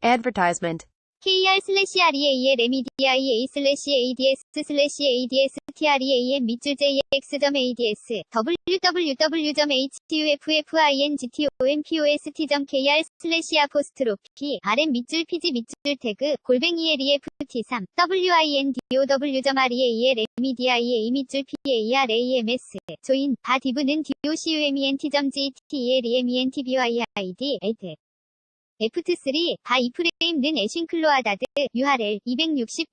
Advertisement. KR/REALMEDIA/ADS/ADS/TREAM 밑줄 JX.ADS www.HUFFINGTOMPOST.KR/apostrophe RM 밑줄 PG 밑줄 태그 @LEFT3 WINDOWREAL 밑줄 PARAMS 조인 바 디브는 DOCUMENT.GTELEMENTBYID F3 바 이프레임는 애싱클로아다드 URL 260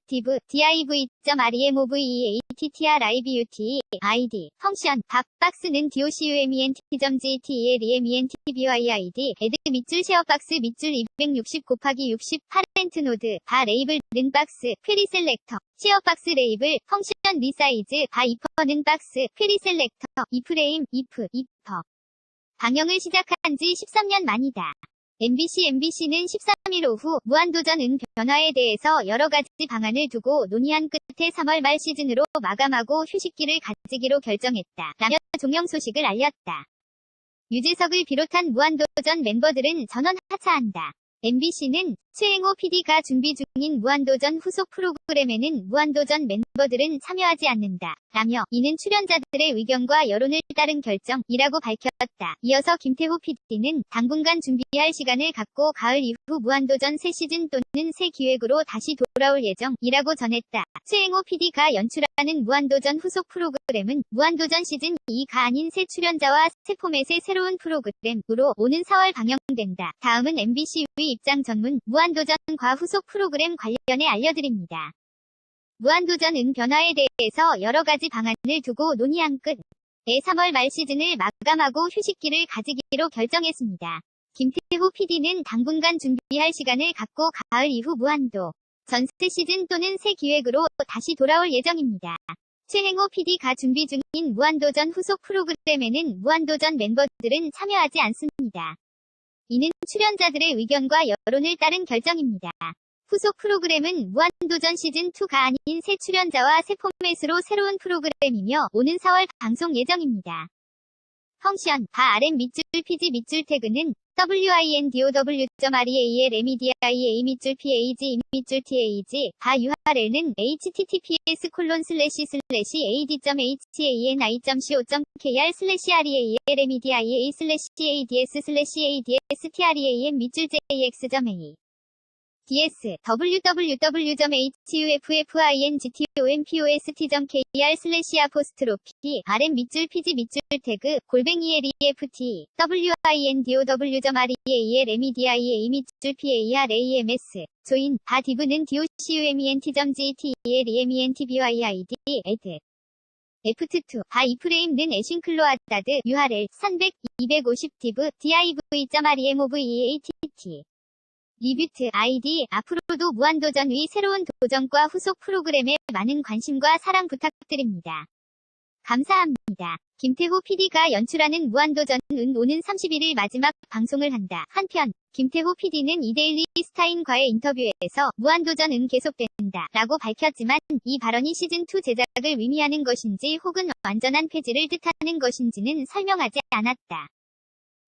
div div.removEATTRIBUT ID 펑션 박 박스는 DOCUMENT.GTELEMENTBYID add 밑줄 쉐어박스 밑줄 260 곱하기 60 파렌트 노드 바 레이블은 박스 퀘리 셀렉터 쉐어박스 레이블 펑션 리사이즈 바 이퍼는 박스 퀘리 셀렉터 이프레임 이프 이퍼 방영을 시작한 지 13년 만이다. MBC는 13일 오후 무한도전 변화에 대해서 여러 가지 방안을 두고 논의한 끝에 3월 말 시즌으로 마감하고 휴식기를 가지기로 결정했다. 라며 종영 소식을 알렸다. 유재석을 비롯한 무한도전 멤버들은 전원 하차한다. MBC는 최행호 PD가 준비 중인 무한도전 후속 프로그램에는 무한도전 멤버들은 참여하지 않는다. 라며 이는 출연자들의 의견과 여론을 따른 결정이라고 밝혔다. 이어서 김태호 PD는 당분간 준비할 시간을 갖고 가을 이후 무한도전 새 시즌 또는 새 기획으로 다시 돌아올 예정이라고 전했다. 최행호 PD가 연출하는 무한도전 후속 프로그램은 무한도전 시즌 2가 아닌 새 출연자와 새 포맷의 새로운 프로그램으로 오는 4월 방영된다. 다음은 MBC 입장 전문 무한도전과 후속 프로그램 관련해 알려드립니다. 무한도전 변화에 대해서 여러 가지 방안을 두고 논의한 끝에 3월 말 시즌을 마감하고 휴식기를 가지기로 결정했습니다. 김태호 PD는 당분간 준비할 시간을 갖고 가을 이후 무한도 전 새 시즌 또는 새 기획으로 다시 돌아올 예정입니다. 최행호 PD가 준비 중인 무한도전 후속 프로그램에는 무한도전 멤버들은 참여하지 않습니다. 이는 출연자들의 의견과 여론을 따른 결정입니다. 후속 프로그램은 무한도전 시즌2가 아닌 새 출연자와 새 포맷으로 새로운 프로그램이며 오는 4월 방송 예정입니다. 펑션 바 RM 밑줄 PG 밑줄 태그는 WINDOW.REALMEDIA 밑줄 PAG 밑줄 TAG 바 URL은 https://AD.HCANI.CO.KR/REALMEDIA/ADS/ADS/TREAM 밑줄 JX.A DS www.HUFFINGTOMPOST.KR/apostrophe RM 밑줄 PG 밑줄 태그 @LEFT WINDOWREALMEDIA 밑줄 PARAMS 조인 바 디브는 DOCUMENT.GTELEMENTBYID add F2 바 이프레임는 애싱클로아다드 URL 300 250 div div.removEATT 리뷰트 아이디 앞으로도 무한도전의 새로운 도전과 후속 프로그램에 많은 관심과 사랑 부탁드립니다. 감사합니다. 김태호 PD가 연출하는 무한도전은 오는 31일 마지막 방송을 한다. 한편 김태호 PD는 이데일리 스타인과의 인터뷰에서 무한도전은 계속된다 라고 밝혔지만 이 발언이 시즌2 제작을 의미하는 것인지 혹은 완전한 폐지를 뜻하는 것인지는 설명하지 않았다.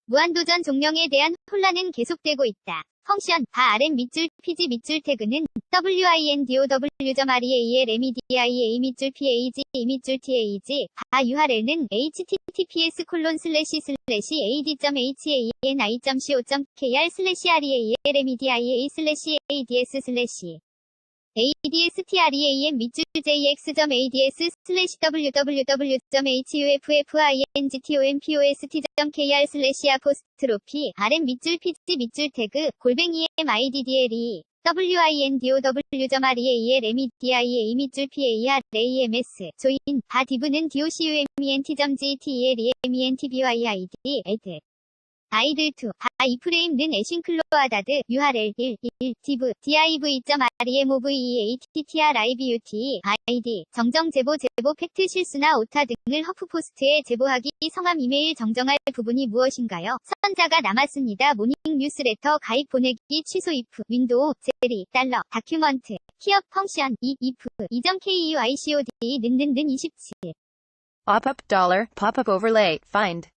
무한도전 종영에 대한 혼란은 계속되고 있다. 펑션 바 RM 밑줄 PG 밑줄 태그는 WINDOW.REALMEDIA 밑줄 PAG 밑줄 TAG 바 URL은 https://AD.co.KR/REALMEDIA/ADS/ ADSTREAM 밑줄 JX.ADS/HUFFINGTOMPOST.KR/apostrophe RM 밑줄 PG 밑줄 태그 @MIDDLE WINDOW.REALMEDIA 밑줄 PARAMS 조인 바 디브는 DOCUMENT.GTELEMENTBYID add 아이들2 바 이프레임는 애싱클로아다드 URL 11 div div.removEATTRIBUT ID 정정 제보 팩트 실수나 오타 등을 허프포스트에 제보하기 성함 이메일 정정할 부분이 무엇인가요? 선자가 남았습니다. 모닝 뉴스레터 가입 보내기 취소 if 윈도우 제리 달러 다큐먼트 키업 펑션 if 이점 KUICOD 는 27 Pop-up $, pop-up overlay, find.